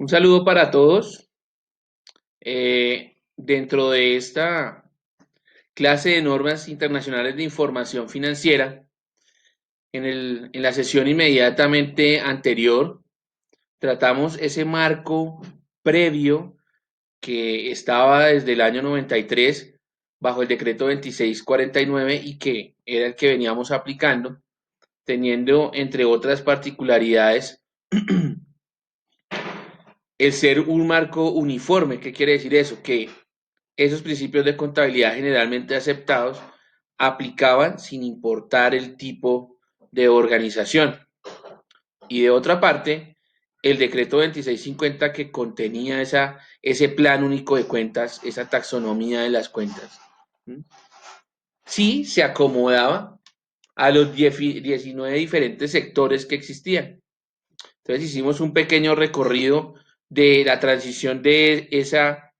Un saludo para todos. Dentro de esta clase de normas internacionales de información financiera, en la sesión inmediatamente anterior, tratamos ese marco previo que estaba desde el año 93 bajo el decreto 2649 y que era el que veníamos aplicando, teniendo entre otras particularidades el ser un marco uniforme. ¿Qué quiere decir eso? Que esos principios de contabilidad generalmente aceptados aplicaban sin importar el tipo de organización. Y de otra parte, el decreto 2650 que contenía ese plan único de cuentas, esa taxonomía de las cuentas, sí se acomodaba a los 19 diferentes sectores que existían. Entonces hicimos un pequeño recorrido de la transición de esa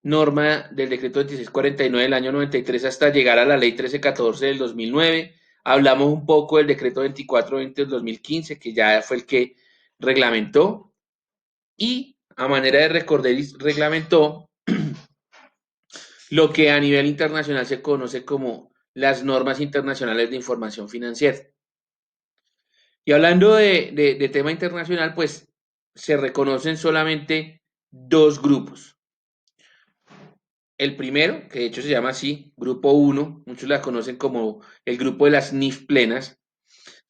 norma del decreto 2649 del año 93 hasta llegar a la ley 1314 del 2009. Hablamos un poco del decreto 2420 del 2015, que ya fue el que reglamentó, y a manera de recordar, reglamentó lo que a nivel internacional se conoce como las normas internacionales de información financiera. Y hablando de tema internacional, pues se reconocen solamente dos grupos. El primero, que de hecho se llama así, Grupo uno, muchos la conocen como el grupo de las NIF plenas,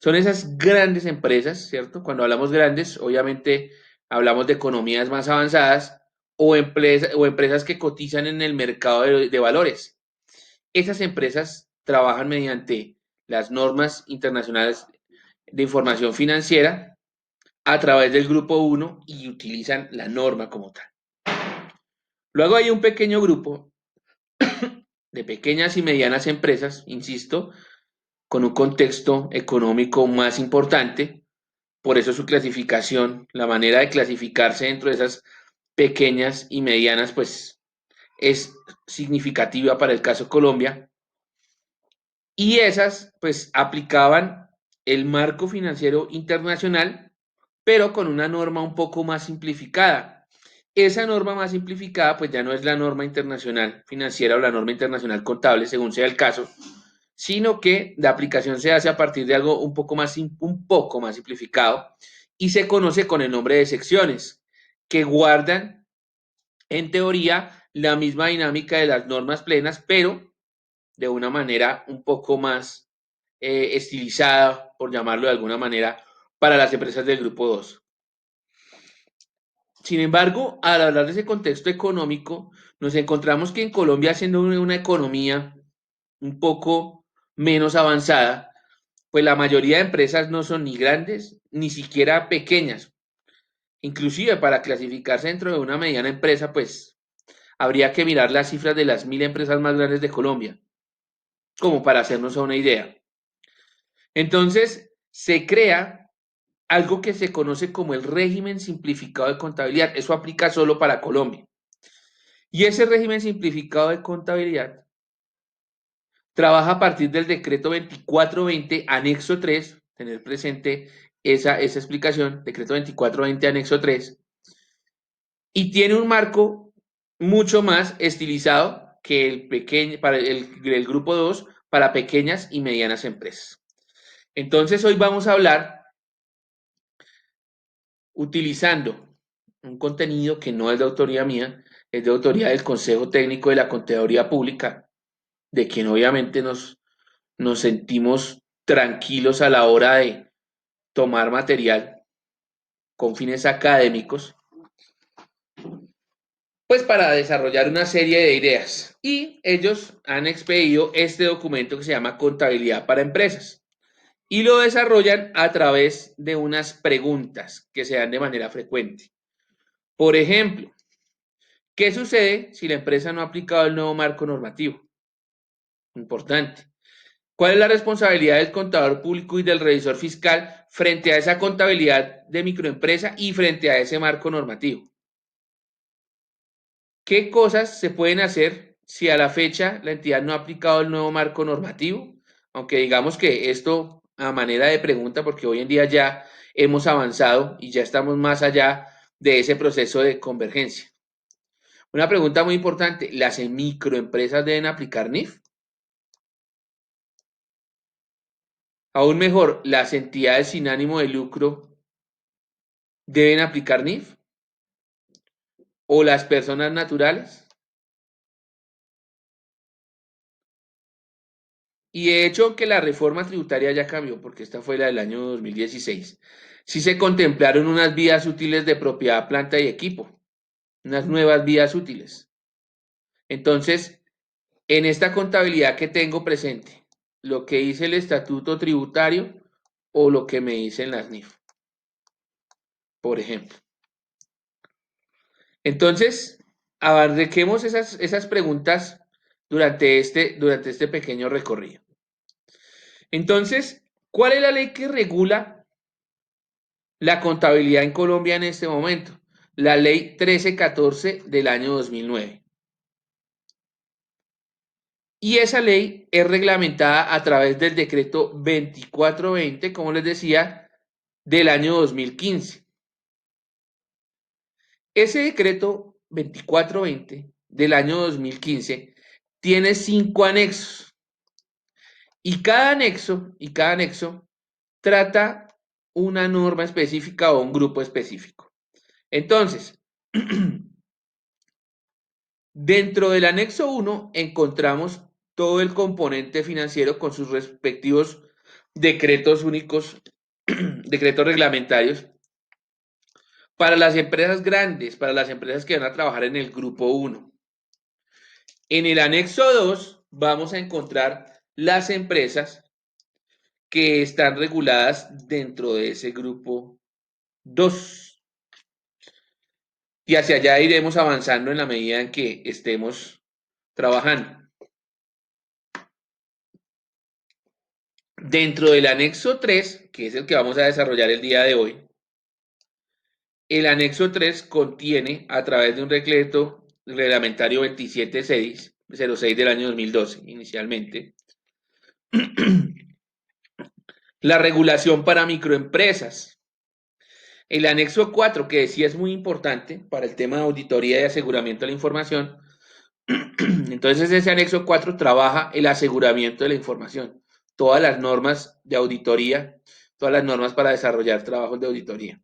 son esas grandes empresas, ¿cierto? Cuando hablamos grandes, obviamente hablamos de economías más avanzadas o empresas que cotizan en el mercado de valores. Esas empresas trabajan mediante las normas internacionales de información financiera a través del Grupo uno y utilizan la norma como tal. Luego hay un pequeño grupo de pequeñas y medianas empresas, insisto, con un contexto económico más importante, por eso su clasificación, la manera de clasificarse dentro de esas pequeñas y medianas, pues es significativa para el caso Colombia, y esas pues aplicaban el marco financiero internacional, pero con una norma un poco más simplificada. Esa norma más simplificada pues ya no es la norma internacional financiera o la norma internacional contable, según sea el caso, sino que la aplicación se hace a partir de algo un poco más simplificado y se conoce con el nombre de secciones, que guardan en teoría la misma dinámica de las normas plenas, pero de una manera un poco más estilizada, por llamarlo de alguna manera, para las empresas del grupo 2. Sin embargo, al hablar de ese contexto económico, nos encontramos que en Colombia, siendo una economía un poco menos avanzada, pues la mayoría de empresas no son ni grandes ni siquiera pequeñas. Inclusive para clasificarse dentro de una mediana empresa, pues habría que mirar las cifras de las 1000 empresas más grandes de Colombia, como para hacernos una idea. Entonces, se crea algo que se conoce como el régimen simplificado de contabilidad. Eso aplica solo para Colombia. Y ese régimen simplificado de contabilidad trabaja a partir del decreto 2420, anexo 3, tener presente esa explicación, decreto 2420, anexo 3, y tiene un marco mucho más estilizado que para el grupo 2 para pequeñas y medianas empresas. Entonces hoy vamos a hablar utilizando un contenido que no es de autoría mía, es de autoría del Consejo Técnico de la Contaduría Pública, de quien obviamente nos sentimos tranquilos a la hora de tomar material con fines académicos, pues para desarrollar una serie de ideas. Y ellos han expedido este documento que se llama Contabilidad para Empresas y lo desarrollan a través de unas preguntas que se dan de manera frecuente. Por ejemplo, ¿qué sucede si la empresa no ha aplicado el nuevo marco normativo? Importante. ¿Cuál es la responsabilidad del contador público y del revisor fiscal frente a esa contabilidad de microempresa y frente a ese marco normativo? ¿Qué cosas se pueden hacer si a la fecha la entidad no ha aplicado el nuevo marco normativo? Aunque digamos que esto a manera de pregunta, porque hoy en día ya hemos avanzado y ya estamos más allá de ese proceso de convergencia. Una pregunta muy importante, ¿las microempresas deben aplicar NIF? Aún mejor, ¿las entidades sin ánimo de lucro deben aplicar NIF? ¿O las personas naturales? Y de hecho que la reforma tributaria ya cambió, porque esta fue la del año 2016. Sí se contemplaron unas vías útiles de propiedad, planta y equipo, unas nuevas vías útiles. Entonces, en esta contabilidad que tengo presente, lo que dice el estatuto tributario o lo que me dicen las NIF, por ejemplo. Entonces, abarquemos esas preguntas durante este pequeño recorrido. Entonces, ¿cuál es la ley que regula la contabilidad en Colombia en este momento? La ley 1314 del año 2009. Y esa ley es reglamentada a través del decreto 2420, como les decía, del año 2015. Ese decreto 2420 del año 2015 tiene 5 anexos y cada anexo trata una norma específica o un grupo específico. Entonces, dentro del anexo 1 encontramos todo el componente financiero con sus respectivos decretos únicos, decretos reglamentarios para las empresas grandes, para las empresas que van a trabajar en el grupo 1. En el anexo 2 vamos a encontrar las empresas que están reguladas dentro de ese grupo 2. Y hacia allá iremos avanzando en la medida en que estemos trabajando. Dentro del anexo 3, que es el que vamos a desarrollar el día de hoy, el anexo 3 contiene, a través de un decreto reglamentario 2706 del año 2012, inicialmente, la regulación para microempresas. El anexo 4, que sí es muy importante para el tema de auditoría y aseguramiento de la información, entonces ese anexo 4 trabaja el aseguramiento de la información, todas las normas de auditoría, todas las normas para desarrollar trabajos de auditoría.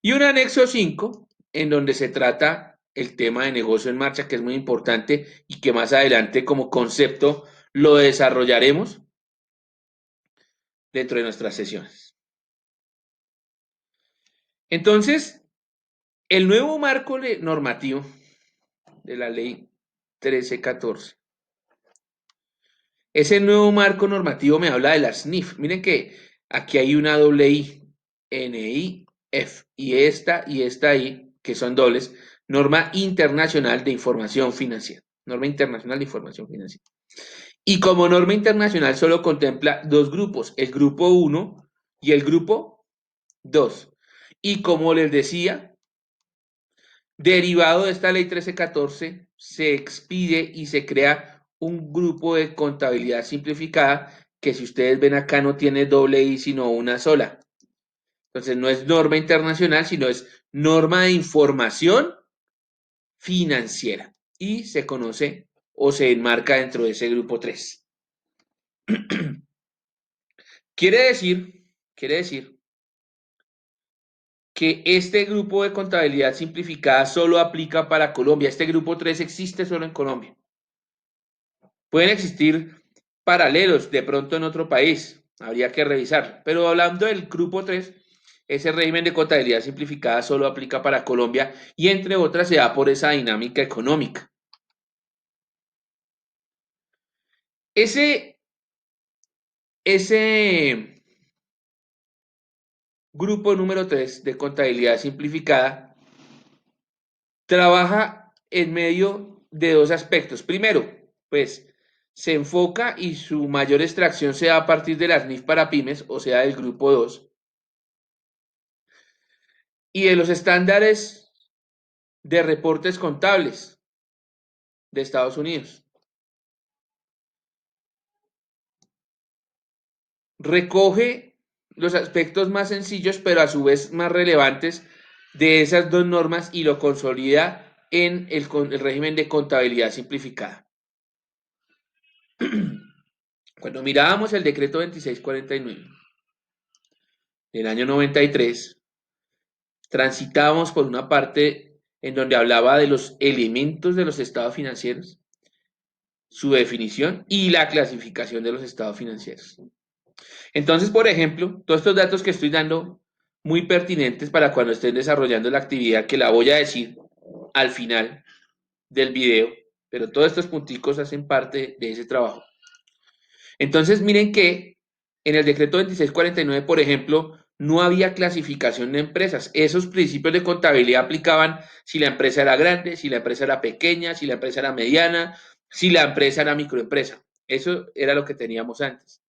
Y un anexo 5 en donde se trata el tema de negocio en marcha, que es muy importante y que más adelante como concepto lo desarrollaremos dentro de nuestras sesiones. Entonces, el nuevo marco normativo de la ley 1314. Ese nuevo marco normativo me habla de las NIF. Miren que aquí hay una doble I, NI, F, y esta I, que son dobles, norma internacional de información financiera. Norma internacional de información financiera. Y como norma internacional solo contempla dos grupos, el grupo 1 y el grupo 2. Y como les decía, derivado de esta ley 1314, se expide y se crea un grupo de contabilidad simplificada que si ustedes ven acá no tiene doble I sino una sola. Entonces no es norma internacional, sino es norma de información financiera y se conoce o se enmarca dentro de ese grupo 3. Quiere decir que este grupo de contabilidad simplificada solo aplica para Colombia. Este grupo 3 existe solo en Colombia. Pueden existir paralelos de pronto en otro país, habría que revisar. Pero hablando del grupo 3, ese régimen de contabilidad simplificada solo aplica para Colombia y entre otras se da por esa dinámica económica. Ese grupo número 3 de contabilidad simplificada trabaja en medio de dos aspectos. Primero, pues se enfoca y su mayor extracción se da a partir de las NIF para pymes, o sea, del grupo 2, y de los estándares de reportes contables de Estados Unidos. Recoge los aspectos más sencillos, pero a su vez más relevantes de esas dos normas y lo consolida en el régimen de contabilidad simplificada. Cuando mirábamos el decreto 2649 del año 93, transitábamos por una parte en donde hablaba de los elementos de los estados financieros, su definición y la clasificación de los estados financieros. Entonces, por ejemplo, todos estos datos que estoy dando, muy pertinentes para cuando estén desarrollando la actividad, que la voy a decir al final del video, pero todos estos punticos hacen parte de ese trabajo. Entonces, miren que en el decreto 2649, por ejemplo, no había clasificación de empresas. Esos principios de contabilidad aplicaban si la empresa era grande, si la empresa era pequeña, si la empresa era mediana, si la empresa era microempresa. Eso era lo que teníamos antes.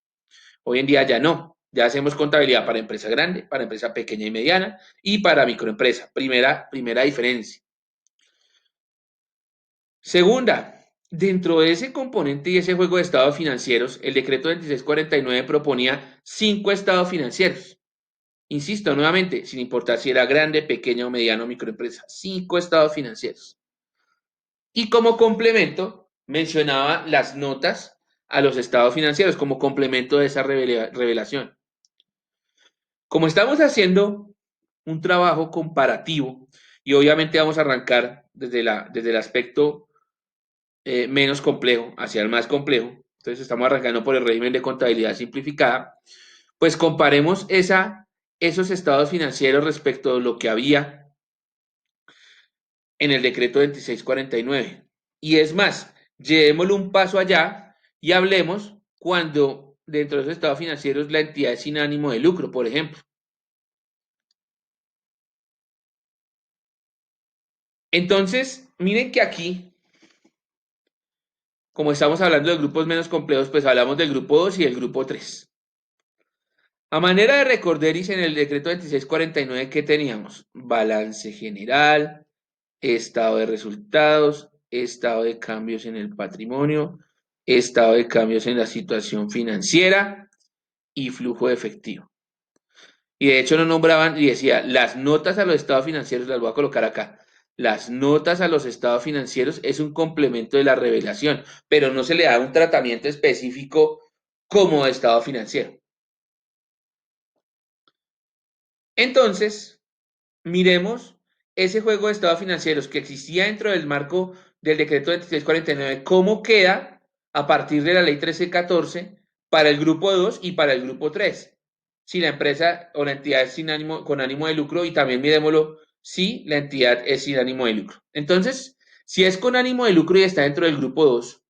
Hoy en día ya no. Ya hacemos contabilidad para empresa grande, para empresa pequeña y mediana y para microempresa. Primera diferencia. Segunda, dentro de ese componente y ese juego de estados financieros, el decreto 2649 proponía 5 estados financieros. Insisto nuevamente, sin importar si era grande, pequeña o mediana o microempresa, 5 estados financieros. Y como complemento, mencionaba las notas a los estados financieros como complemento de esa revelación. Como estamos haciendo un trabajo comparativo y obviamente vamos a arrancar desde el aspecto menos complejo hacia el más complejo, entonces estamos arrancando por el régimen de contabilidad simplificada, pues comparemos esos estados financieros respecto de lo que había en el decreto 2649. Y es más, llevémoslo un paso allá y hablemos cuando dentro de esos estados financieros la entidad es sin ánimo de lucro, por ejemplo. Entonces, miren que aquí, como estamos hablando de grupos menos complejos, pues hablamos del grupo 2 y del grupo 3. A manera de recorderis, en el decreto 2649, ¿qué teníamos? Balance general, estado de resultados, estado de cambios en el patrimonio, estado de cambios en la situación financiera y flujo de efectivo. Y de hecho no nombraban, y decía, las notas a los estados financieros, las voy a colocar acá. Las notas a los estados financieros es un complemento de la revelación, pero no se le da un tratamiento específico como estado financiero. Entonces, miremos ese juego de estados financieros que existía dentro del marco del decreto 2649, cómo queda a partir de la ley 1314 para el grupo 2 y para el grupo 3. Si la empresa o la entidad es sin ánimo, con ánimo de lucro y también miremoslo si la entidad es sin ánimo de lucro. Entonces, si es con ánimo de lucro y está dentro del grupo 2,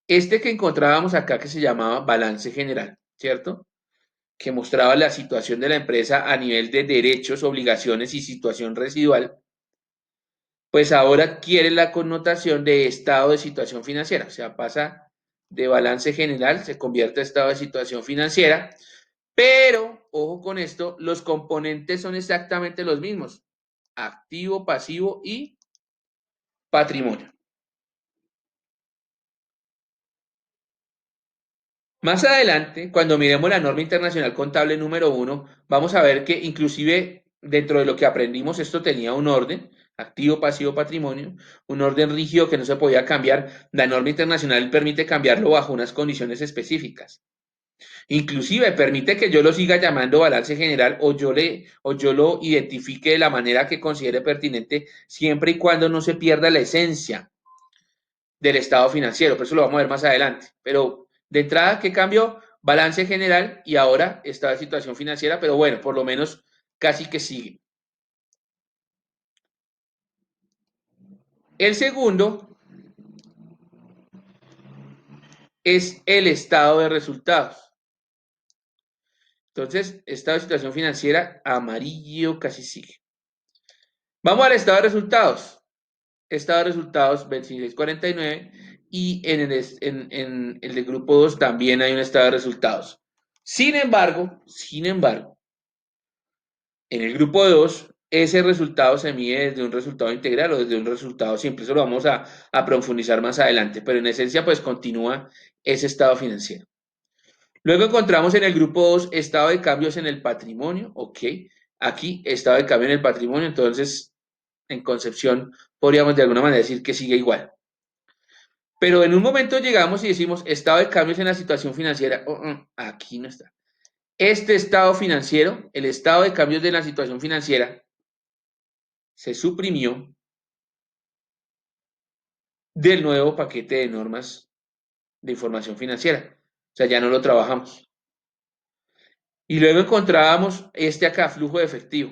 este que encontrábamos acá que se llamaba balance general, ¿cierto? Que mostraba la situación de la empresa a nivel de derechos, obligaciones y situación residual, pues ahora adquiere la connotación de estado de situación financiera, o sea, pasa de balance general, se convierte a estado de situación financiera, pero, ojo con esto, los componentes son exactamente los mismos, activo, pasivo y patrimonio. Más adelante, cuando miremos la norma internacional contable número 1, vamos a ver que inclusive dentro de lo que aprendimos, esto tenía un orden, activo, pasivo, patrimonio, un orden rígido que no se podía cambiar. La norma internacional permite cambiarlo bajo unas condiciones específicas. Inclusive permite que yo lo siga llamando balance general o yo lo identifique de la manera que considere pertinente, siempre y cuando no se pierda la esencia del estado financiero, pero eso lo vamos a ver más adelante. Pero de entrada, ¿qué cambió? Balance general y ahora está la situación financiera, pero bueno, por lo menos casi que sigue. El segundo es el estado de resultados. Entonces, estado de situación financiera, amarillo casi sigue. Vamos al estado de resultados. Estado de resultados 2649 y en el de grupo 2 también hay un estado de resultados. Sin embargo, en el grupo 2, ese resultado se mide desde un resultado integral o desde un resultado simple. Eso lo vamos a profundizar más adelante, pero en esencia, pues continúa ese estado financiero. Luego encontramos en el grupo 2 estado de cambios en el patrimonio, ok. Aquí, estado de cambio en el patrimonio, entonces, en concepción, podríamos de alguna manera decir que sigue igual. Pero en un momento llegamos y decimos, estado de cambios en la situación financiera. Aquí no está. Este estado financiero, el estado de cambios de la situación financiera, se suprimió del nuevo paquete de normas de información financiera. O sea, ya no lo trabajamos. Y luego encontrábamos este acá, flujo de efectivo.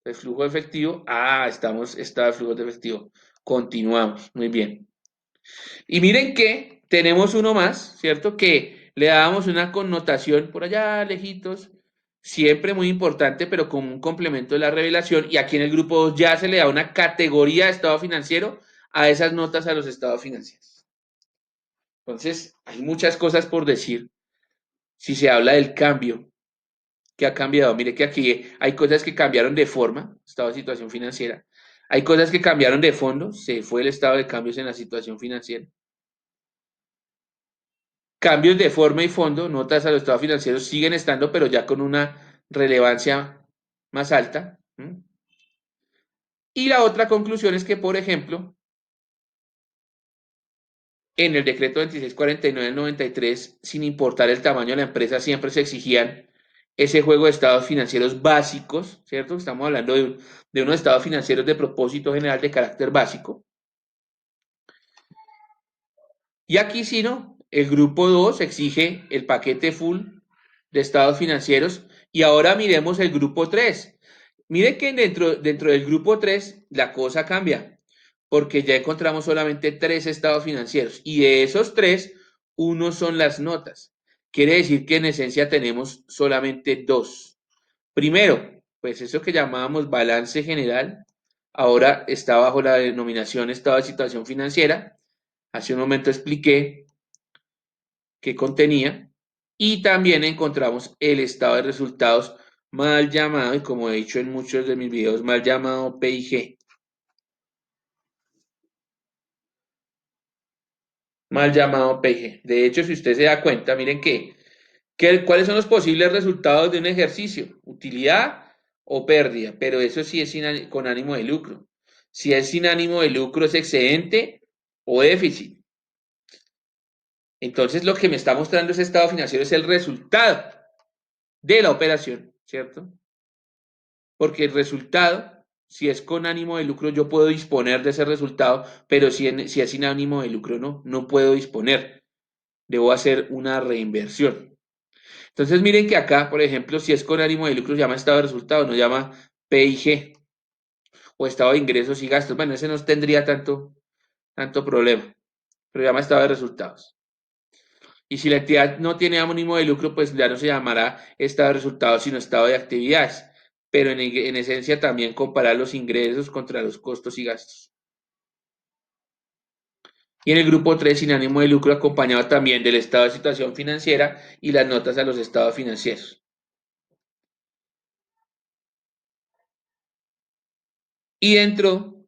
El flujo de efectivo, está el flujo de efectivo. Continuamos, muy bien. Y miren que tenemos uno más, ¿cierto? Que le dábamos una connotación por allá lejitos, siempre muy importante, pero con un complemento de la revelación. Y aquí en el grupo 2 ya se le da una categoría de estado financiero a esas notas a los estados financieros. Entonces, hay muchas cosas por decir. Si se habla del cambio, que ha cambiado, mire que aquí hay cosas que cambiaron de forma, estado de situación financiera. Hay cosas que cambiaron de fondo, se fue el estado de cambios en la situación financiera. Cambios de forma y fondo, notas a los estados financieros siguen estando, pero ya con una relevancia más alta. ¿Mm? Y la otra conclusión es que, por ejemplo, en el decreto 2649 del 93, sin importar el tamaño de la empresa, siempre se exigían ese juego de estados financieros básicos, ¿cierto? Estamos hablando de unos estados financieros de propósito general de carácter básico. Y aquí sí, ¿no? El grupo 2 exige el paquete full de estados financieros. Y ahora miremos el grupo 3. Miren que dentro del grupo 3 la cosa cambia, porque ya encontramos solamente tres estados financieros. Y de esos tres, uno son las notas. Quiere decir que en esencia tenemos solamente dos. Primero, pues eso que llamábamos balance general, ahora está bajo la denominación estado de situación financiera. Hace un momento expliqué qué contenía y también encontramos el estado de resultados mal llamado, y como he dicho en muchos de mis videos, mal llamado PIG, mal llamado PIG. De hecho, si usted se da cuenta, miren cuáles son los posibles resultados de un ejercicio, utilidad o pérdida, pero eso sí es con ánimo de lucro. Si es sin ánimo de lucro, es excedente o déficit. Entonces, lo que me está mostrando ese estado financiero es el resultado de la operación, ¿cierto? Porque el resultado, si es con ánimo de lucro, yo puedo disponer de ese resultado, pero si es sin ánimo de lucro, no puedo disponer. Debo hacer una reinversión. Entonces, miren que acá, por ejemplo, si es con ánimo de lucro, se llama estado de resultados, no llama PIG o estado de ingresos y gastos. Bueno, ese no tendría tanto problema, pero llama estado de resultados. Y si la entidad no tiene ánimo de lucro, pues ya no se llamará estado de resultados, sino estado de actividades. Pero en esencia también comparar los ingresos contra los costos y gastos. Y en el grupo 3 sin ánimo de lucro, acompañado también del estado de situación financiera y las notas a los estados financieros. Y dentro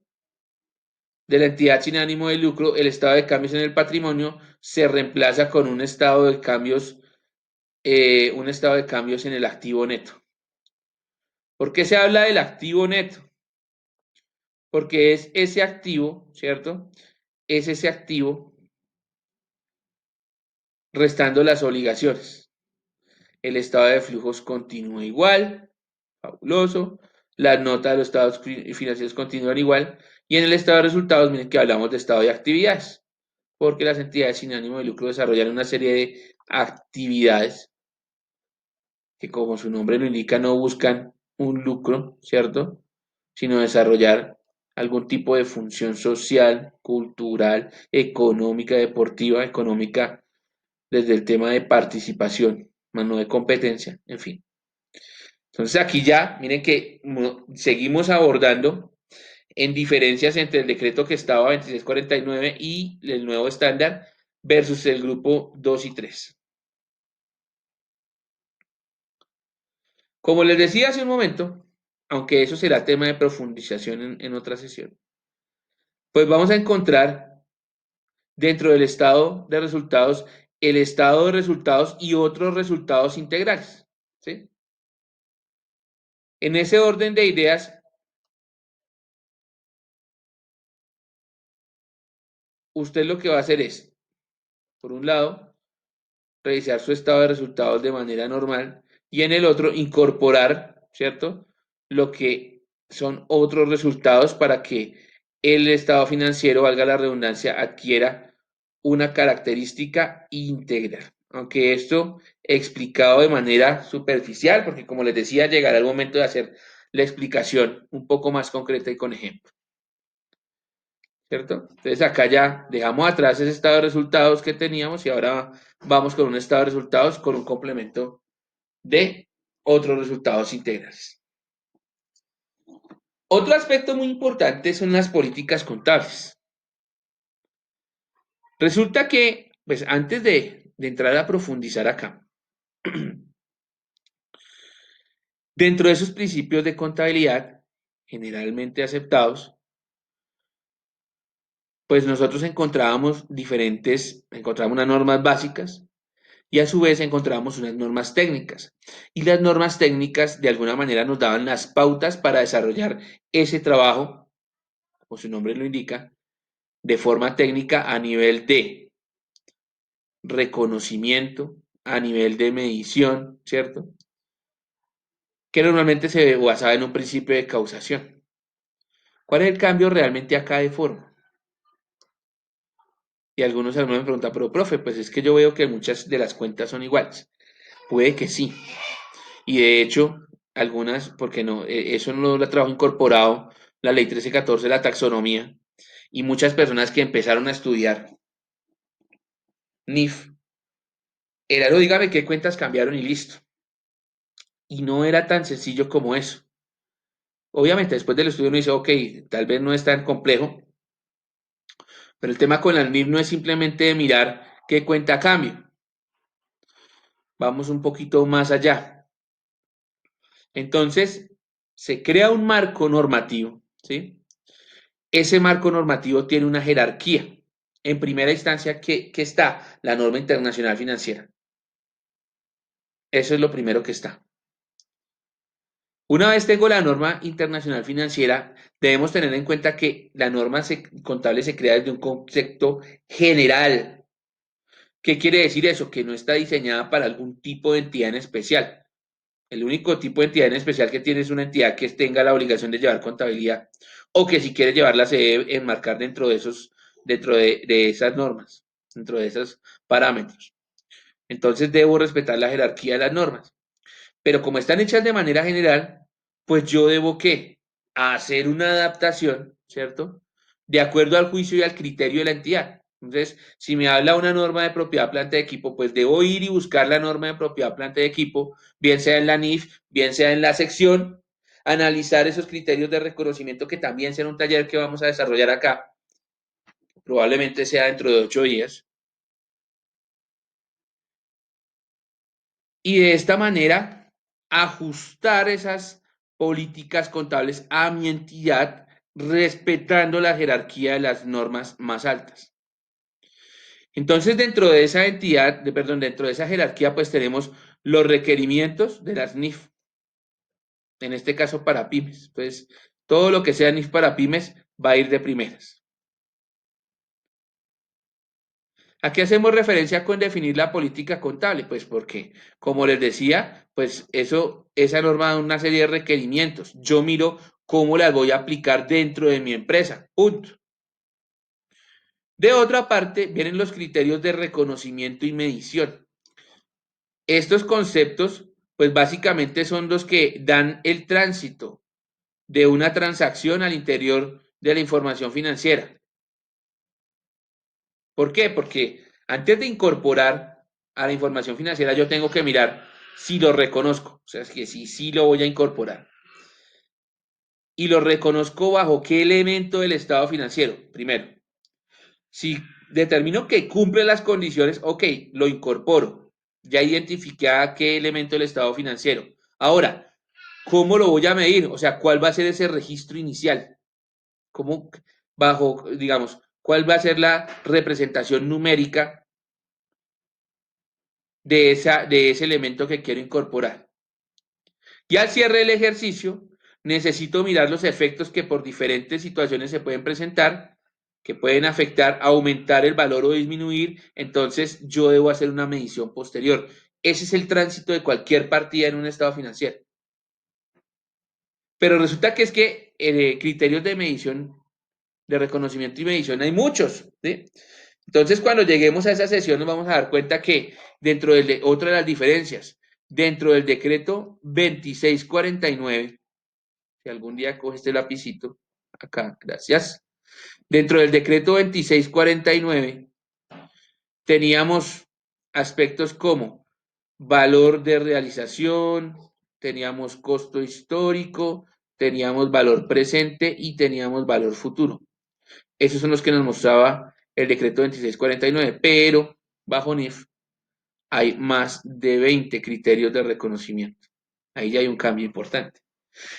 de la entidad sin ánimo de lucro, el estado de cambios en el patrimonio se reemplaza con un estado de cambios en el activo neto. ¿Por qué se habla del activo neto? Porque es ese activo, ¿cierto? Es ese activo restando las obligaciones. El estado de flujos continúa igual, fabuloso. Las notas de los estados financieros continúan igual. Y en el estado de resultados, miren que hablamos de estado de actividades, porque las entidades sin ánimo de lucro desarrollan una serie de actividades que, como su nombre lo indica, no buscan un lucro, ¿cierto? Sino desarrollar algún tipo de función social, cultural, económica, deportiva, económica, desde el tema de participación, más no de competencia, en fin. Entonces aquí ya, miren que seguimos abordando en diferencias entre el decreto que estaba 2649 y el nuevo estándar versus el grupo 2 y 3. Como les decía hace un momento, aunque eso será tema de profundización en otra sesión, pues vamos a encontrar dentro del estado de resultados el estado de resultados y otros resultados integrales, ¿sí? En ese orden de ideas, usted lo que va a hacer es, por un lado, revisar su estado de resultados de manera normal y en el otro incorporar, ¿cierto? Lo que son otros resultados para que el estado financiero, valga la redundancia, adquiera una característica íntegra. Aunque esto explicado de manera superficial, porque como les decía, llegará el momento de hacer la explicación un poco más concreta y con ejemplo, ¿cierto? Entonces acá ya dejamos atrás ese estado de resultados que teníamos y ahora vamos con un estado de resultados con un complemento de otros resultados integrales. Otro aspecto muy importante son las políticas contables. Resulta que, pues antes de entrar a profundizar acá, dentro de esos principios de contabilidad generalmente aceptados, pues nosotros encontramos unas normas básicas y a su vez encontramos unas normas técnicas. Y las normas técnicas de alguna manera nos daban las pautas para desarrollar ese trabajo, como su nombre lo indica, de forma técnica a nivel de reconocimiento, a nivel de medición, ¿cierto? Que normalmente se basaba en un principio de causación. ¿Cuál es el cambio realmente acá de forma? Y algunos alumnos me preguntan, pero profe, pues es que yo veo que muchas de las cuentas son iguales. Puede que sí. Y de hecho, algunas, porque no, eso no lo trabajo incorporado, la ley 1314, la taxonomía, y muchas personas que empezaron a estudiar NIF, era, lo dígame qué cuentas cambiaron y listo. Y no era tan sencillo como eso. Obviamente, después del estudio uno dice, ok, tal vez no es tan complejo, pero el tema con la NIF no es simplemente de mirar qué cuenta cambio. Vamos un poquito más allá. Entonces, se crea un marco normativo, ¿sí? Ese marco normativo tiene una jerarquía. En primera instancia, ¿qué está? La norma internacional financiera. Eso es lo primero que está. Una vez tengo la norma internacional financiera, debemos tener en cuenta que la norma contable se crea desde un concepto general. ¿Qué quiere decir eso? Que no está diseñada para algún tipo de entidad en especial. El único tipo de entidad en especial que tiene es una entidad que tenga la obligación de llevar contabilidad o que si quiere llevarla se debe enmarcar dentro de esas normas, dentro de esos parámetros. Entonces debo respetar la jerarquía de las normas. Pero como están hechas de manera general, pues yo debo ¿qué? Hacer una adaptación, ¿cierto? De acuerdo al juicio y al criterio de la entidad. Entonces, si me habla una norma de propiedad planta de equipo, pues debo ir y buscar la norma de propiedad planta de equipo, bien sea en la NIF, bien sea en la sección, analizar esos criterios de reconocimiento que también será un taller que vamos a desarrollar acá, probablemente sea dentro de 8 días, y de esta manera ajustar esas políticas contables a mi entidad, respetando la jerarquía de las normas más altas. Entonces, dentro de esa dentro de esa jerarquía, pues tenemos los requerimientos de las NIF, en este caso para pymes. Entonces, todo lo que sea NIF para pymes va a ir de primeras. ¿A qué hacemos referencia con definir la política contable? Pues porque, como les decía, pues esa norma da una serie de requerimientos. Yo miro cómo las voy a aplicar dentro de mi empresa. Punto. De otra parte, vienen los criterios de reconocimiento y medición. Estos conceptos, pues básicamente son los que dan el tránsito de una transacción al interior de la información financiera. ¿Por qué? Porque antes de incorporar a la información financiera, yo tengo que mirar si lo reconozco, o sea, es que sí lo voy a incorporar. Y lo reconozco bajo qué elemento del estado financiero. Primero, si determino que cumple las condiciones, ok, lo incorporo. Ya identifiqué a qué elemento del estado financiero. Ahora, ¿cómo lo voy a medir? O sea, ¿cuál va a ser ese registro inicial? ¿Cómo, digamos, cuál va a ser la representación numérica de ese elemento que quiero incorporar? Y al cierre del ejercicio, necesito mirar los efectos que por diferentes situaciones se pueden presentar, que pueden afectar, aumentar el valor o disminuir. Entonces, yo debo hacer una medición posterior. Ese es el tránsito de cualquier partida en un estado financiero. Pero resulta que es que criterios de medición, de reconocimiento y medición, hay muchos, ¿sí? Entonces, cuando lleguemos a esa sesión, nos vamos a dar cuenta que dentro de otra de las diferencias, dentro del decreto 2649, si algún día coge este lapicito, acá, gracias. Dentro del decreto 2649 teníamos aspectos como valor de realización, teníamos costo histórico, teníamos valor presente y teníamos valor futuro. Esos son los que nos mostraba el decreto 2649, pero bajo NIF hay más de 20 criterios de reconocimiento. Ahí ya hay un cambio importante.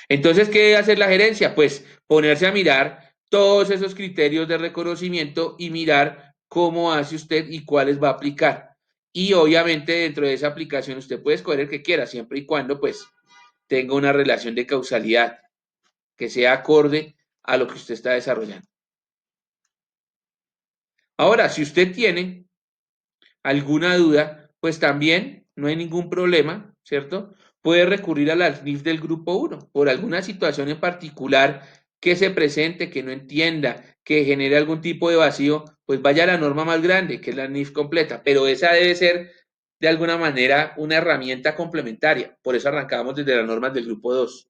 Entonces, ¿qué debe hacer la gerencia? Pues ponerse a mirar todos esos criterios de reconocimiento y mirar cómo hace usted y cuáles va a aplicar. Y obviamente dentro de esa aplicación usted puede escoger el que quiera, siempre y cuando pues tenga una relación de causalidad que sea acorde a lo que usted está desarrollando. Ahora, si usted tiene alguna duda, pues también no hay ningún problema, ¿cierto? Puede recurrir a las NIF del grupo uno por alguna situación en particular que se presente, que no entienda, que genere algún tipo de vacío, pues vaya a la norma más grande, que es la NIF completa, pero esa debe ser de alguna manera una herramienta complementaria. Por eso arrancamos desde las normas del grupo 2,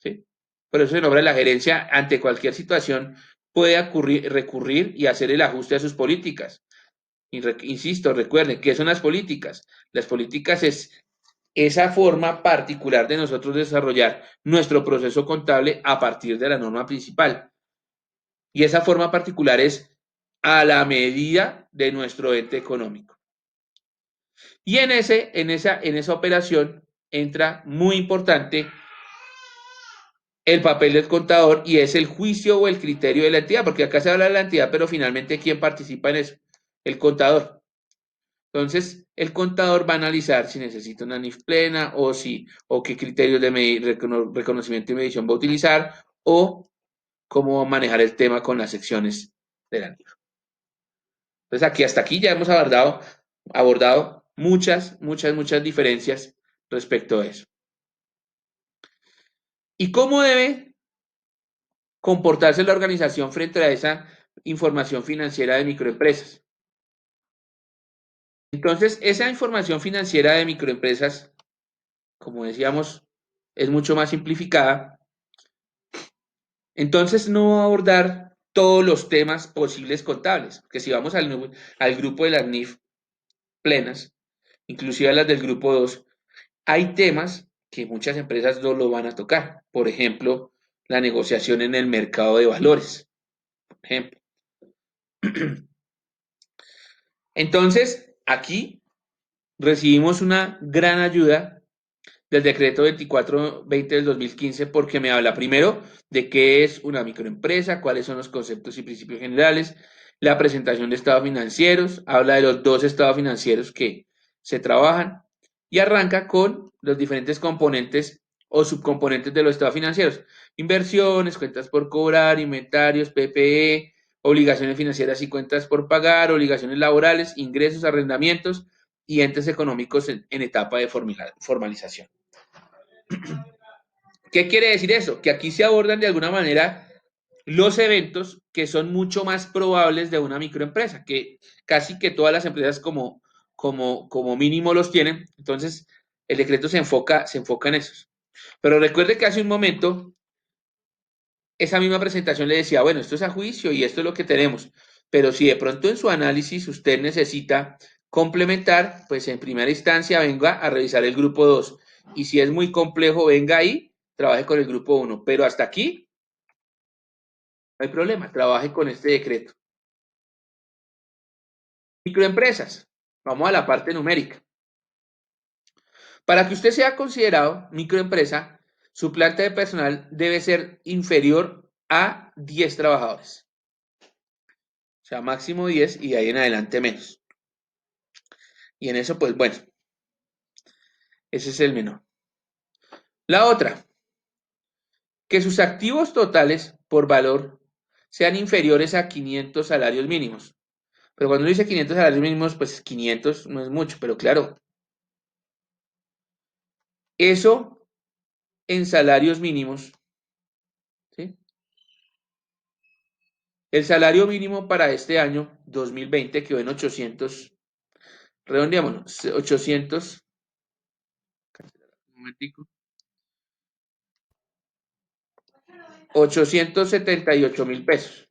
¿sí? Por eso en obra de la gerencia, ante cualquier situación, puede recurrir y hacer el ajuste a sus políticas. Insisto, recuerden, ¿qué son las políticas? Las políticas es esa forma particular de nosotros desarrollar nuestro proceso contable a partir de la norma principal. Y esa forma particular es a la medida de nuestro ente económico. Y en esa operación entra muy importante el papel del contador y es el juicio o el criterio de la entidad, porque acá se habla de la entidad, pero finalmente ¿quién participa en eso? El contador. Entonces, el contador va a analizar si necesita una NIF plena o qué criterios de reconocimiento y medición va a utilizar o cómo va a manejar el tema con las secciones de la NIF. Entonces, hasta aquí ya hemos abordado muchas diferencias respecto a eso. ¿Y cómo debe comportarse la organización frente a esa información financiera de microempresas? Entonces, esa información financiera de microempresas, como decíamos, es mucho más simplificada. Entonces, no va a abordar todos los temas posibles contables, porque si vamos al grupo de las NIF plenas, inclusive a las del grupo 2, hay temas que muchas empresas no lo van a tocar. Por ejemplo, la negociación en el mercado de valores. Por ejemplo. Entonces, aquí recibimos una gran ayuda del decreto 2420 del 2015 porque me habla primero de qué es una microempresa, cuáles son los conceptos y principios generales, la presentación de estados financieros, habla de los dos estados financieros que se trabajan y arranca con los diferentes componentes o subcomponentes de los estados financieros, inversiones, cuentas por cobrar, inventarios, PPE, obligaciones financieras y cuentas por pagar, obligaciones laborales, ingresos, arrendamientos y entes económicos en etapa de formalización. ¿Qué quiere decir eso? Que aquí se abordan de alguna manera los eventos que son mucho más probables de una microempresa, que casi que todas las empresas como mínimo los tienen. Entonces, el decreto se enfoca en esos. Pero recuerde que hace un momento, esa misma presentación le decía, bueno, esto es a juicio y esto es lo que tenemos. Pero si de pronto en su análisis usted necesita complementar, pues en primera instancia venga a revisar el grupo 2. Y si es muy complejo, venga ahí, trabaje con el grupo 1. Pero hasta aquí no hay problema, trabaje con este decreto. Microempresas. Vamos a la parte numérica. Para que usted sea considerado microempresa, su planta de personal debe ser inferior a 10 trabajadores. O sea, máximo 10 y de ahí en adelante menos. Y en eso, pues bueno, ese es el menor. La otra, que sus activos totales por valor sean inferiores a 500 salarios mínimos. Pero cuando uno dice 500 salarios mínimos, pues 500 no es mucho, pero claro, eso en salarios mínimos, ¿sí? El salario mínimo para este año 2020 quedó en 800, redondeémonos, 800, un momentico, 878.000 pesos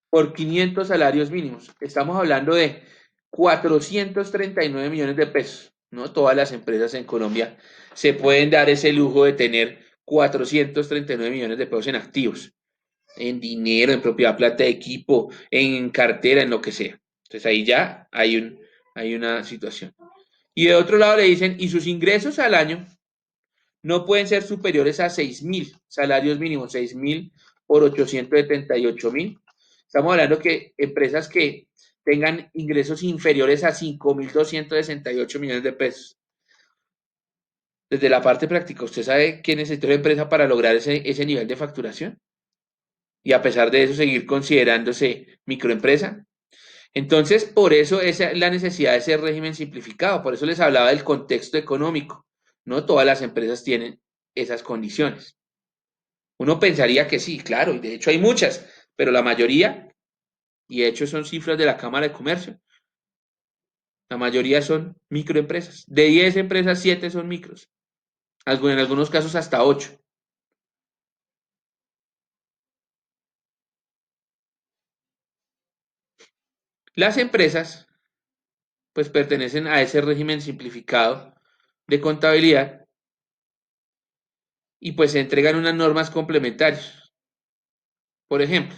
por 500 salarios mínimos. Estamos hablando de 439 millones de pesos. No todas las empresas en Colombia se pueden dar ese lujo de tener 439 millones de pesos en activos, en dinero, en propiedad, plata de equipo, en cartera, en lo que sea. Entonces ahí ya hay una situación. Y de otro lado le dicen, y sus ingresos al año no pueden ser superiores a 6.000 salarios mínimos, 6.000 por 878.000. Estamos hablando que empresas que tengan ingresos inferiores a 5.268 millones de pesos. Desde la parte práctica, ¿usted sabe qué necesita una empresa para lograr ese nivel de facturación? Y a pesar de eso, seguir considerándose microempresa. Entonces, por eso esa es la necesidad de ese régimen simplificado. Por eso les hablaba del contexto económico. No todas las empresas tienen esas condiciones. Uno pensaría que sí, claro, y de hecho hay muchas, pero la mayoría, y de hecho son cifras de la Cámara de Comercio, la mayoría son microempresas. De 10 empresas, 7 son micros. En algunos casos hasta 8. Las empresas, pues pertenecen a ese régimen simplificado de contabilidad y pues se entregan unas normas complementarias. Por ejemplo,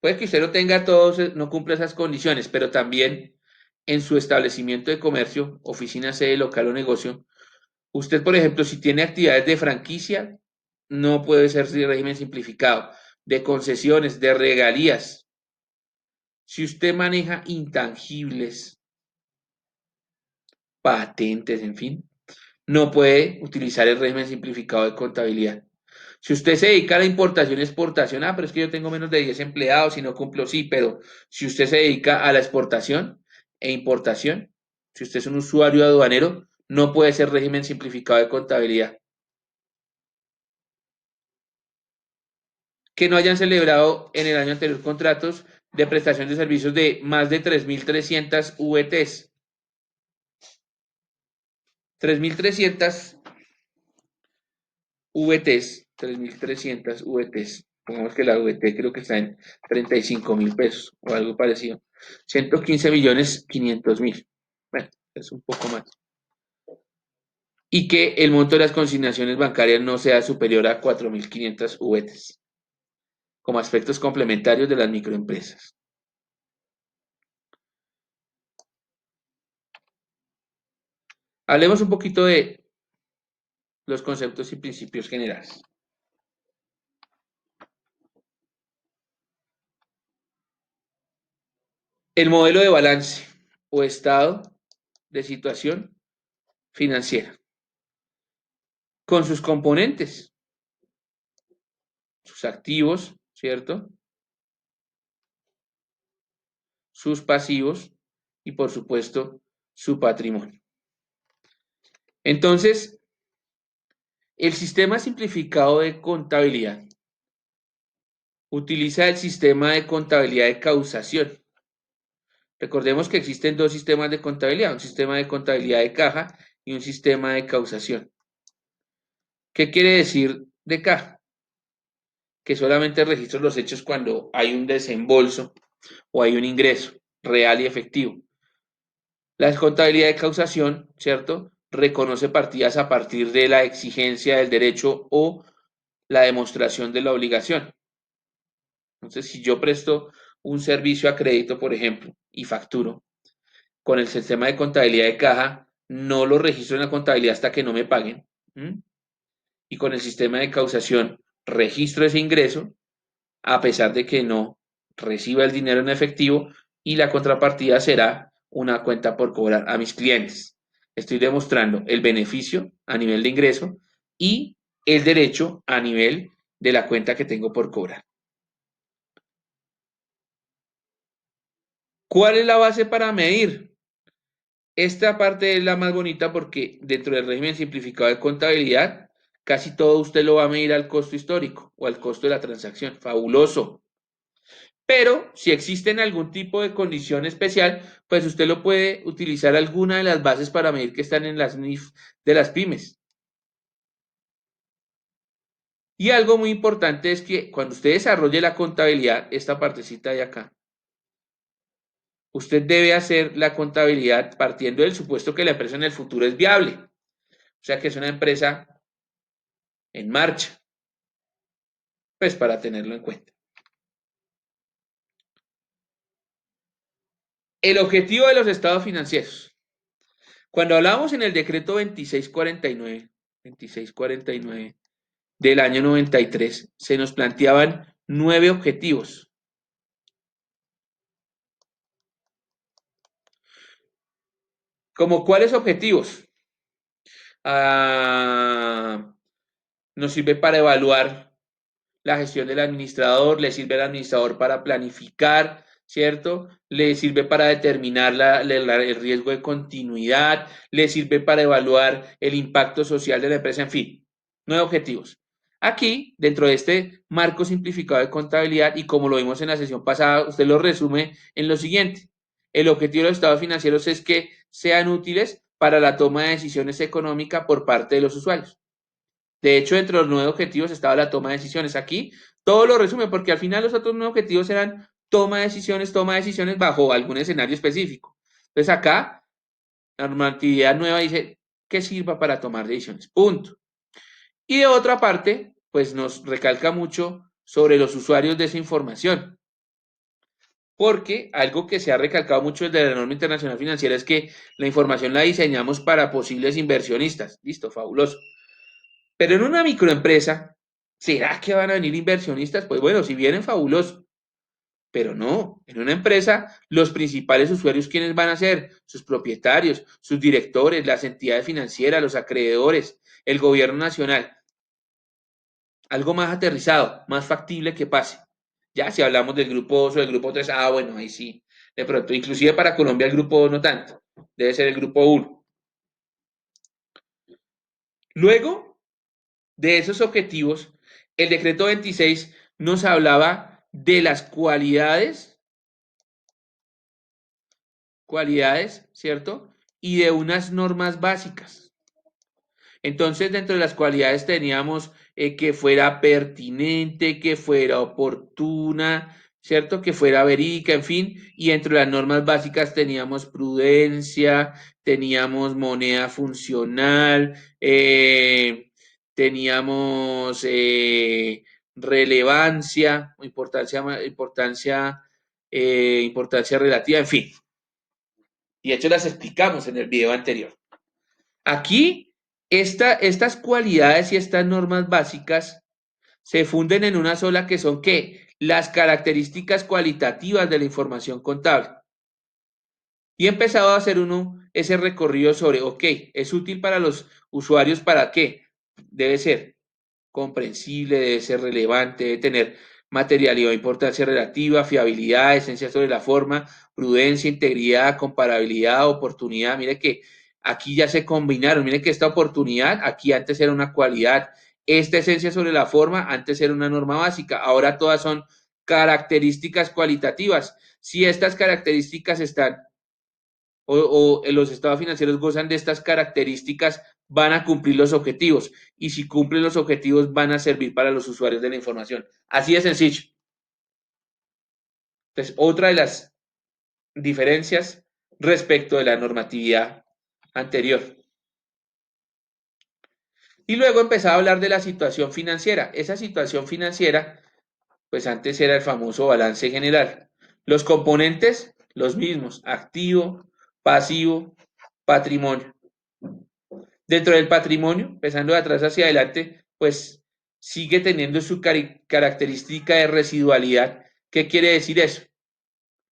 puede que usted no tenga todos, no cumpla esas condiciones, pero también en su establecimiento de comercio, oficina, sede, local o negocio, usted, por ejemplo, si tiene actividades de franquicia, no puede ser de régimen simplificado, de concesiones, de regalías. Si usted maneja intangibles, patentes, en fin, no puede utilizar el régimen simplificado de contabilidad. Si usted se dedica a la importación y exportación, pero es que yo tengo menos de 10 empleados y no cumplo, sí, pero si usted se dedica a la exportación e importación, si usted es un usuario aduanero, no puede ser régimen simplificado de contabilidad. Que no hayan celebrado en el año anterior contratos de prestación de servicios de más de 3.300 VTs. 3.300 VTs, 3.300 VTs. Pongamos que la VT creo que está en 35.000 pesos o algo parecido. 115.500.000. Bueno, es un poco más. Y que el monto de las consignaciones bancarias no sea superior a 4.500 VTs, como aspectos complementarios de las microempresas. Hablemos un poquito de los conceptos y principios generales. El modelo de balance o estado de situación financiera, con sus componentes, sus activos, ¿cierto? Sus pasivos y, por supuesto, su patrimonio. Entonces, el sistema simplificado de contabilidad utiliza el sistema de contabilidad de causación. Recordemos que existen dos sistemas de contabilidad, un sistema de contabilidad de caja y un sistema de causación. ¿Qué quiere decir de caja? Que solamente registra los hechos cuando hay un desembolso o hay un ingreso real y efectivo. La contabilidad de causación, ¿cierto? Reconoce partidas a partir de la exigencia del derecho o la demostración de la obligación. Entonces, si yo presto un servicio a crédito, por ejemplo, y facturo, con el sistema de contabilidad de caja, no lo registro en la contabilidad hasta que no me paguen. ¿Mm? Y con el sistema de causación, registro ese ingreso a pesar de que no reciba el dinero en efectivo y la contrapartida será una cuenta por cobrar a mis clientes. Estoy demostrando el beneficio a nivel de ingreso y el derecho a nivel de la cuenta que tengo por cobrar. ¿Cuál es la base para medir? Esta parte es la más bonita porque dentro del régimen simplificado de contabilidad, casi todo usted lo va a medir al costo histórico o al costo de la transacción. Fabuloso. Pero si existen algún tipo de condición especial, pues usted lo puede utilizar alguna de las bases para medir que están en las NIF de las pymes. Y algo muy importante es que cuando usted desarrolle la contabilidad, esta partecita de acá, usted debe hacer la contabilidad partiendo del supuesto que la empresa en el futuro es viable. O sea que es una empresa en marcha, pues para tenerlo en cuenta. El objetivo de los estados financieros. Cuando hablamos en el decreto 2649 del año 93, se nos planteaban 9 objetivos. ¿Como cuáles objetivos? Ah, nos sirve para evaluar la gestión del administrador, le sirve al administrador para planificar, ¿cierto? Le sirve para determinar el riesgo de continuidad, le sirve para evaluar el impacto social de la empresa, en fin, 9 objetivos. Aquí, dentro de este marco simplificado de contabilidad, y como lo vimos en la sesión pasada, usted lo resume en lo siguiente. El objetivo de los estados financieros es que sean útiles para la toma de decisiones económicas por parte de los usuarios. De hecho, entre los 9 objetivos estaba la toma de decisiones. Aquí todo lo resume porque al final los otros 9 objetivos eran toma de decisiones bajo algún escenario específico. Entonces acá la normatividad nueva dice que sirva para tomar decisiones. Punto. Y de otra parte, pues nos recalca mucho sobre los usuarios de esa información. Porque algo que se ha recalcado mucho desde la norma internacional financiera es que la información la diseñamos para posibles inversionistas. Listo, fabuloso. Pero en una microempresa, ¿será que van a venir inversionistas? Pues bueno, si vienen, fabuloso. Pero no, en una empresa, los principales usuarios, ¿quiénes van a ser? Sus propietarios, sus directores, las entidades financieras, los acreedores, el gobierno nacional. Algo más aterrizado, más factible que pase. Ya si hablamos del grupo 2 o del grupo 3, bueno, ahí sí. De pronto, inclusive para Colombia el grupo 2 no tanto. Debe ser el grupo 1. Luego, de esos objetivos, el decreto 26 nos hablaba de las cualidades, ¿cierto? Y de unas normas básicas. Entonces, dentro de las cualidades teníamos que fuera pertinente, que fuera oportuna, ¿cierto? Que fuera verídica, en fin. Y dentro de las normas básicas teníamos prudencia, teníamos moneda funcional, teníamos relevancia, importancia relativa, en fin. Y de hecho las explicamos en el video anterior. Aquí, estas cualidades y estas normas básicas se funden en una sola que son ¿qué? Las características cualitativas de la información contable. Y empezaba a hacer uno ese recorrido sobre, ok, es útil para los usuarios, ¿para qué? Debe ser comprensible, debe ser relevante, debe tener materialidad, importancia relativa, fiabilidad, esencia sobre la forma, prudencia, integridad, comparabilidad, oportunidad. Mire que aquí ya se combinaron. Mire que esta oportunidad aquí antes era una cualidad. Esta esencia sobre la forma antes era una norma básica. Ahora todas son características cualitativas. Si estas características están o los estados financieros gozan de estas características, van a cumplir los objetivos. Y si cumplen los objetivos, van a servir para los usuarios de la información. Así de sencillo. Entonces, otra de las diferencias respecto de la normatividad anterior. Y luego empezaba a hablar de la situación financiera. Esa situación financiera, pues antes era el famoso balance general. Los componentes, los mismos, activo, pasivo, patrimonio. Dentro del patrimonio, empezando de atrás hacia adelante, pues sigue teniendo su característica de residualidad. ¿Qué quiere decir eso?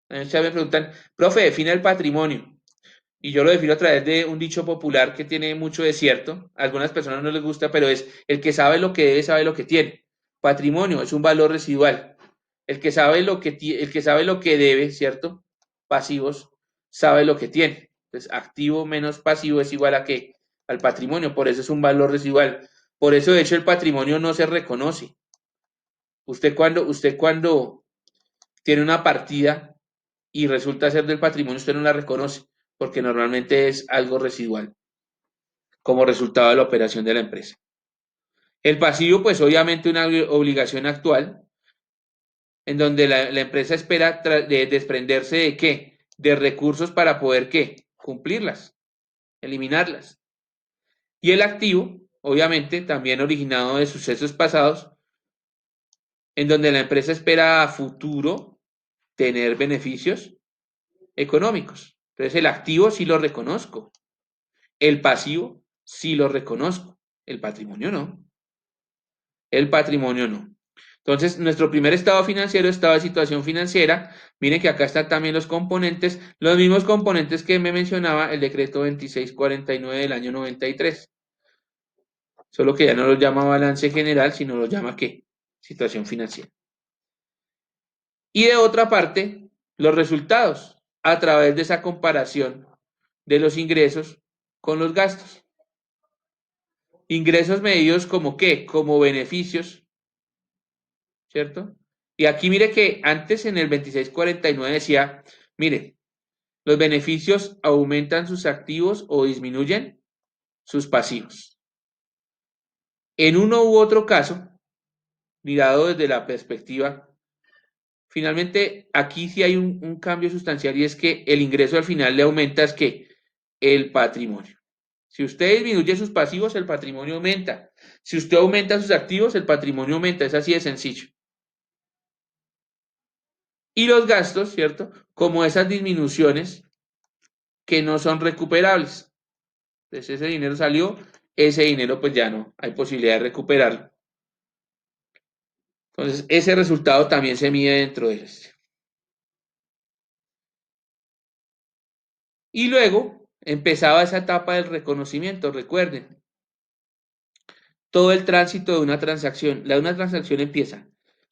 A veces me preguntan, profe, define el patrimonio. Y yo lo defino a través de un dicho popular que tiene mucho de cierto. A algunas personas no les gusta, pero es el que sabe lo que debe, sabe lo que tiene. Patrimonio es un valor residual. El que sabe lo que, el que sabe lo que debe, ¿cierto? Pasivos, sabe lo que tiene. Entonces, activo menos pasivo es igual a qué? Al patrimonio. Por eso es un valor residual. Por eso, de hecho, el patrimonio no se reconoce. Usted cuando tiene una partida y resulta ser del patrimonio, usted no la reconoce, porque normalmente es algo residual como resultado de la operación de la empresa. El pasivo, pues obviamente una obligación actual, en donde la empresa espera desprenderse de qué? De recursos para poder qué? Cumplirlas, eliminarlas. Y el activo, obviamente, también originado de sucesos pasados, en donde la empresa espera a futuro tener beneficios económicos. Entonces el activo sí lo reconozco, el pasivo sí lo reconozco, el patrimonio no, el patrimonio no. Entonces, nuestro primer estado financiero, estado de situación financiera, miren que acá están también los mismos componentes que me mencionaba el decreto 2649 del año 93, solo que ya no lo llama balance general, sino lo llama ¿qué? Situación financiera. Y de otra parte, los resultados a través de esa comparación de los ingresos con los gastos. Ingresos medidos como qué, como beneficios, ¿cierto? Y aquí mire que antes en el 2649 decía, mire, los beneficios aumentan sus activos o disminuyen sus pasivos. En uno u otro caso, mirado desde la perspectiva, finalmente aquí sí hay un cambio sustancial y es que el ingreso al final le aumenta es que el patrimonio. Si usted disminuye sus pasivos, el patrimonio aumenta. Si usted aumenta sus activos, el patrimonio aumenta. Es así de sencillo. Y los gastos, ¿cierto? Como esas disminuciones que no son recuperables. Entonces ese dinero salió, ese dinero pues ya no hay posibilidad de recuperarlo. Entonces ese resultado también se mide dentro de este. Y luego empezaba esa etapa del reconocimiento, recuerden, todo el tránsito de una transacción. Una transacción empieza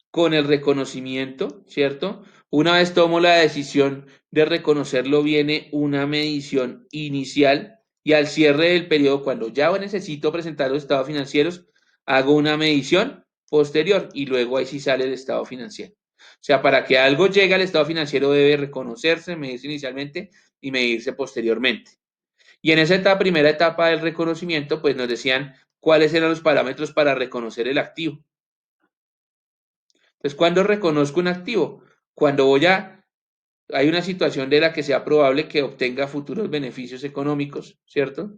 con el reconocimiento, ¿cierto? Una vez tomo la decisión de reconocerlo, viene una medición inicial y al cierre del periodo, cuando ya necesito presentar los estados financieros, hago una medición posterior y luego ahí sí sale el estado financiero. O sea, para que algo llegue al estado financiero debe reconocerse, medirse inicialmente y medirse posteriormente. Y en esa primera etapa del reconocimiento, pues nos decían cuáles eran los parámetros para reconocer el activo. Entonces, ¿cuándo reconozco un activo? Cuando hay una situación de la que sea probable que obtenga futuros beneficios económicos, ¿cierto?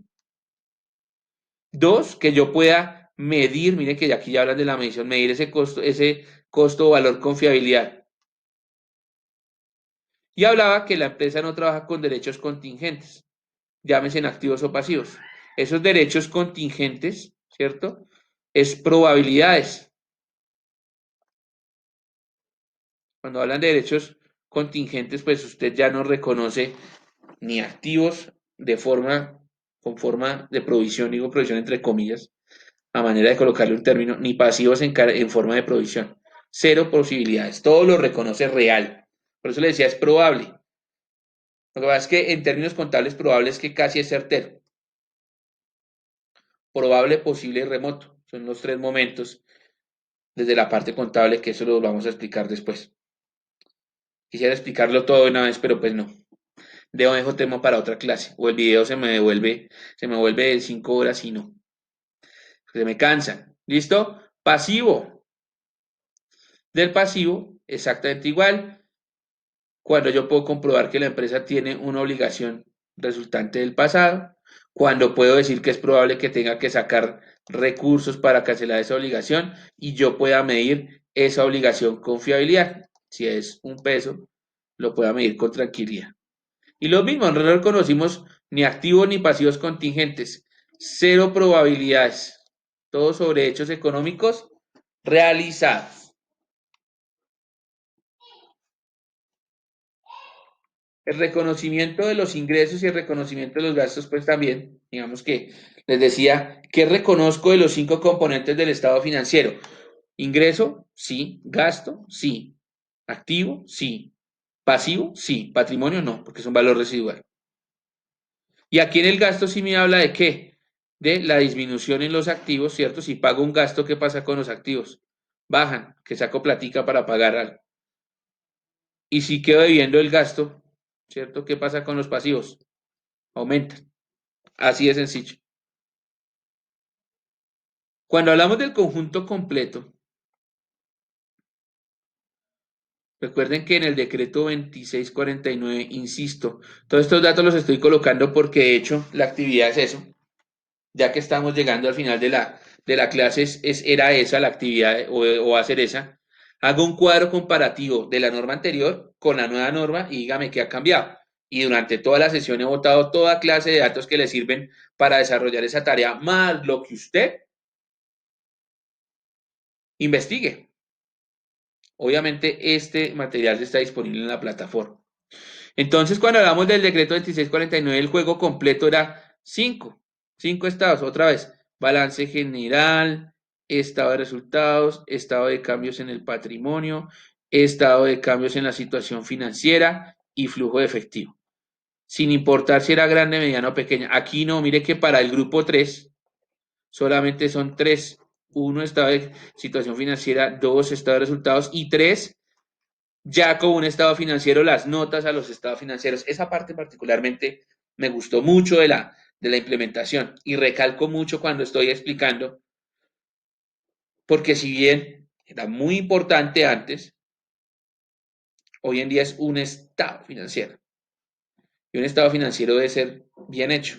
Dos, que yo pueda medir, mire que aquí ya hablan de la medición, medir ese costo o valor con fiabilidad. Y hablaba que la empresa no trabaja con derechos contingentes, llámese en activos o pasivos. Esos derechos contingentes, ¿cierto? Es probabilidades. Cuando hablan de derechos contingentes, pues usted ya no reconoce ni activos con forma de provisión, digo provisión entre comillas, a manera de colocarle un término, ni pasivos en forma de provisión. Cero posibilidades. Todo lo reconoce real. Por eso le decía, es probable. Lo que pasa es que en términos contables, probable es que casi es certero. Probable, posible y remoto. Son los tres momentos desde la parte contable que eso lo vamos a explicar después. Quisiera explicarlo todo de una vez, pero pues no. Dejo tema para otra clase. O el video se me vuelve de 5 horas y no. Se me cansan. ¿Listo? Pasivo. Del pasivo, exactamente igual. Cuando yo puedo comprobar que la empresa tiene una obligación resultante del pasado. Cuando puedo decir que es probable que tenga que sacar recursos para cancelar esa obligación y yo pueda medir esa obligación con fiabilidad. Si es un peso, lo pueda medir con tranquilidad. Y lo mismo, no reconocimos ni activos ni pasivos contingentes. Cero probabilidades. Todo sobre hechos económicos realizados. El reconocimiento de los ingresos y el reconocimiento de los gastos, pues también, digamos que les decía, ¿qué reconozco de los cinco componentes del estado financiero? Ingreso, sí. Gasto, sí. Activo, sí. Pasivo, sí. Patrimonio, no, porque es un valor residual. Y aquí en el gasto sí me habla de qué? De la disminución en los activos, ¿cierto? Si pago un gasto, ¿qué pasa con los activos? Bajan, que saco platica para pagar algo. Y si quedo debiendo el gasto, ¿cierto? ¿Qué pasa con los pasivos? Aumentan. Así de sencillo. Cuando hablamos del conjunto completo, recuerden que en el decreto 2649, insisto, todos estos datos los estoy colocando porque de hecho la actividad es eso. Ya que estamos llegando al final de la clase, era esa la actividad o va a ser esa. Hago un cuadro comparativo de la norma anterior con la nueva norma y dígame qué ha cambiado. Y durante toda la sesión he botado toda clase de datos que le sirven para desarrollar esa tarea, más lo que usted investigue. Obviamente, este material está disponible en la plataforma. Entonces, cuando hablamos del decreto 2649, el juego completo era cinco estados. Otra vez, balance general, estado de resultados, estado de cambios en el patrimonio, estado de cambios en la situación financiera y flujo de efectivo. Sin importar si era grande, mediana o pequeña. Aquí no, mire que para el grupo 3 solamente son tres. Uno, estado de situación financiera, dos, estado de resultados y tres, ya con un estado financiero, las notas a los estados financieros. Esa parte particularmente me gustó mucho de la implementación y recalco mucho cuando estoy explicando, porque si bien era muy importante antes, hoy en día es un estado financiero y un estado financiero debe ser bien hecho.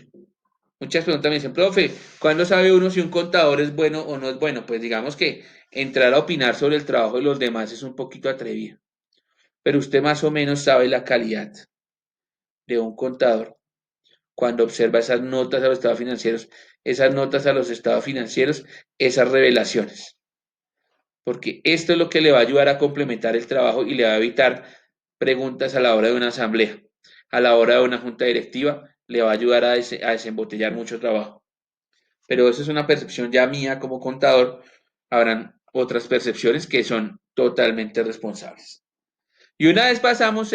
Muchas preguntas me dicen, profe, ¿cuándo sabe uno si un contador es bueno o no es bueno? Pues digamos que entrar a opinar sobre el trabajo de los demás es un poquito atrevido, pero usted más o menos sabe la calidad de un contador cuando observa esas notas a los estados financieros, esas notas a los estados financieros, esas revelaciones. Porque esto es lo que le va a ayudar a complementar el trabajo y le va a evitar preguntas a la hora de una asamblea, a la hora de una junta directiva, le va a ayudar a desembotellar mucho trabajo. Pero eso es una percepción ya mía como contador. Habrán otras percepciones que son totalmente responsables. Y una vez pasamos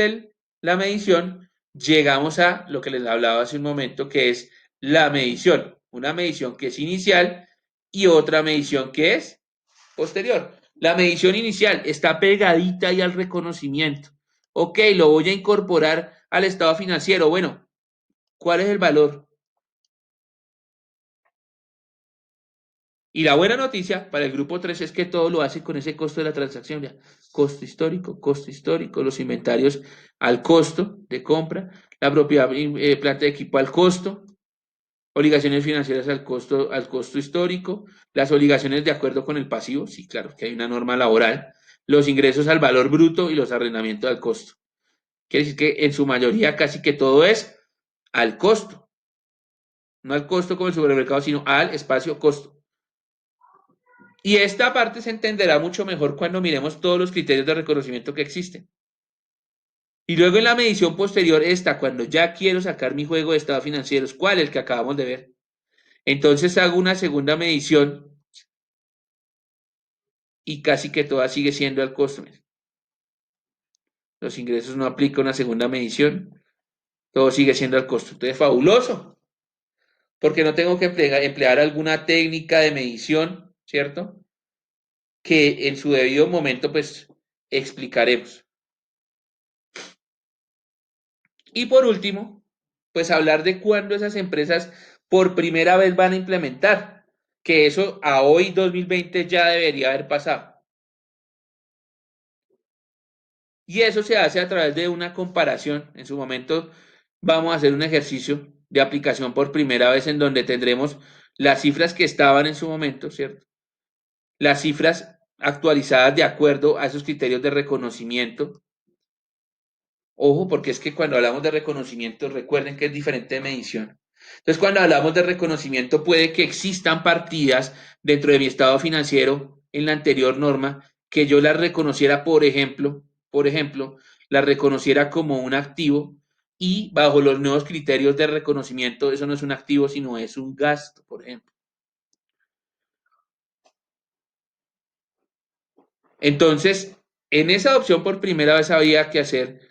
la medición, llegamos a lo que les hablaba hace un momento, que es la medición. Una medición que es inicial y otra medición que es posterior. La medición inicial está pegadita ahí al reconocimiento. Ok, lo voy a incorporar al estado financiero. Bueno, ¿cuál es el valor? Y la buena noticia para el grupo 3 es que todo lo hace con ese costo de la transacción. Ya. Costo histórico, los inventarios al costo de compra, la propiedad planta de equipo al costo, obligaciones financieras al costo histórico, las obligaciones de acuerdo con el pasivo, sí, claro, que hay una norma laboral, los ingresos al valor bruto y los arrendamientos al costo. Quiere decir que en su mayoría casi que todo es al costo, no al costo como el supermercado, sino al espacio costo. Y esta parte se entenderá mucho mejor cuando miremos todos los criterios de reconocimiento que existen. Y luego en la medición posterior, cuando ya quiero sacar mi juego de estados financieros, ¿cuál? El que acabamos de ver. Entonces hago una segunda medición y casi que toda sigue siendo al costo. Los ingresos no aplica una segunda medición, todo sigue siendo al costo. Entonces, fabuloso, porque no tengo que emplear alguna técnica de medición, ¿cierto? Que en su debido momento, pues, explicaremos. Y por último, pues hablar de cuándo esas empresas por primera vez van a implementar, que eso a hoy 2020 ya debería haber pasado. Y eso se hace a través de una comparación. En su momento vamos a hacer un ejercicio de aplicación por primera vez en donde tendremos las cifras que estaban en su momento, ¿cierto? Las cifras actualizadas de acuerdo a esos criterios de reconocimiento. Ojo, porque es que cuando hablamos de reconocimiento, recuerden que es diferente de medición. Entonces, cuando hablamos de reconocimiento, puede que existan partidas dentro de mi estado financiero en la anterior norma que yo las reconociera, por ejemplo, la reconociera como un activo, y bajo los nuevos criterios de reconocimiento, eso no es un activo, sino es un gasto, por ejemplo. Entonces, en esa adopción por primera vez había que hacer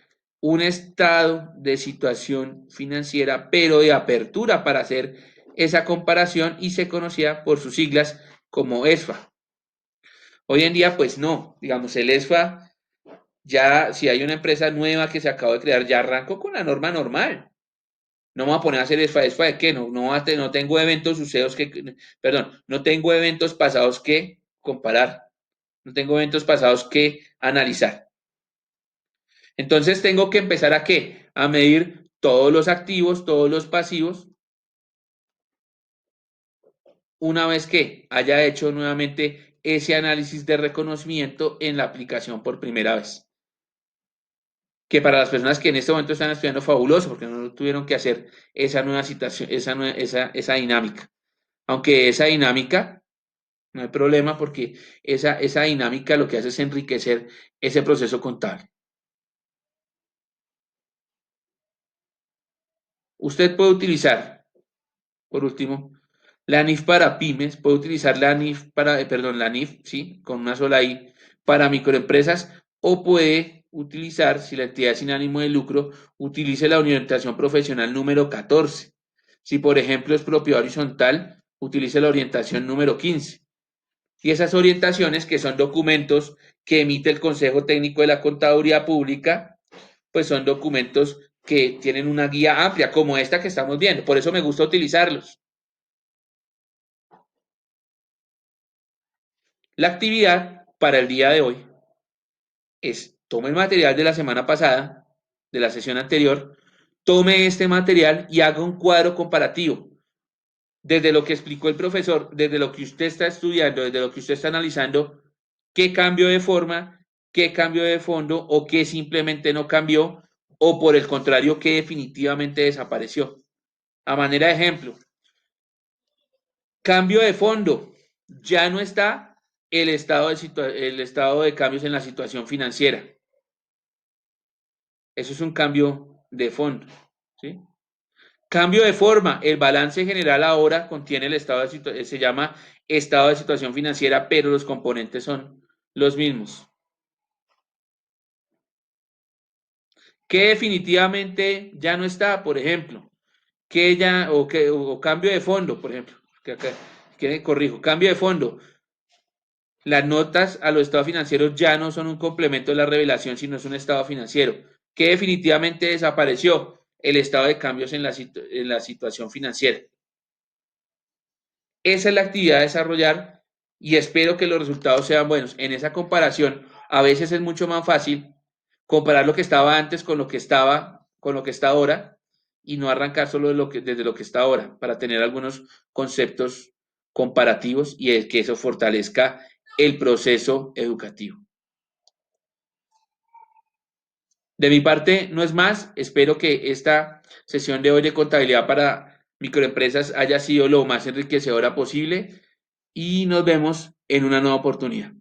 un estado de situación financiera, pero de apertura para hacer esa comparación y se conocía por sus siglas como ESFA. Hoy en día, pues no, digamos, el ESFA, ya si hay una empresa nueva que se acaba de crear, ya arrancó con la norma normal. No me voy a poner a hacer ESFA, ¿ESFA de qué? No tengo eventos sucesos perdón, no tengo eventos pasados que comparar, no tengo eventos pasados que analizar. Entonces tengo que empezar a qué? A medir todos los activos, todos los pasivos, una vez que haya hecho nuevamente ese análisis de reconocimiento en la aplicación por primera vez. Que para las personas que en este momento están estudiando, fabuloso, porque no tuvieron que hacer esa nueva situación, esa dinámica. Aunque esa dinámica, no hay problema, porque esa dinámica lo que hace es enriquecer ese proceso contable. Usted puede utilizar, por último, la NIF para pymes, puede utilizar la NIF para, perdón, la NIF, sí, con una sola I, para microempresas, o puede utilizar, si la entidad es sin ánimo de lucro, utilice la orientación profesional número 14. Si, por ejemplo, es propiedad horizontal, utilice la orientación número 15. Y esas orientaciones, que son documentos que emite el Consejo Técnico de la Contaduría Pública, pues son documentos que tienen una guía amplia, como esta que estamos viendo. Por eso me gusta utilizarlos. La actividad para el día de hoy es: tome el material de la semana pasada, de la sesión anterior, tome este material y haga un cuadro comparativo desde lo que explicó el profesor, desde lo que usted está estudiando, desde lo que usted está analizando, qué cambio de forma, qué cambio de fondo o qué simplemente no cambió o por el contrario, qué definitivamente desapareció. A manera de ejemplo, cambio de fondo, ya no está el estado de cambios en la situación financiera. Eso es un cambio de fondo, ¿sí? Cambio de forma, el balance general ahora contiene el estado de situación, se llama estado de situación financiera, pero los componentes son los mismos. Que definitivamente ya no está, por ejemplo, o cambio de fondo, por ejemplo, que acá, que corrijo, cambio de fondo. Las notas a los estados financieros ya no son un complemento de la revelación, sino es un estado financiero, que definitivamente desapareció el estado de cambios en la situación financiera. Esa es la actividad a desarrollar y espero que los resultados sean buenos. En esa comparación, a veces es mucho más fácil comparar lo que estaba antes con lo que con lo que está ahora y no arrancar solo desde lo que está ahora para tener algunos conceptos comparativos y que eso fortalezca el proceso educativo. De mi parte, no es más. Espero que esta sesión de hoy de contabilidad para microempresas haya sido lo más enriquecedora posible y nos vemos en una nueva oportunidad.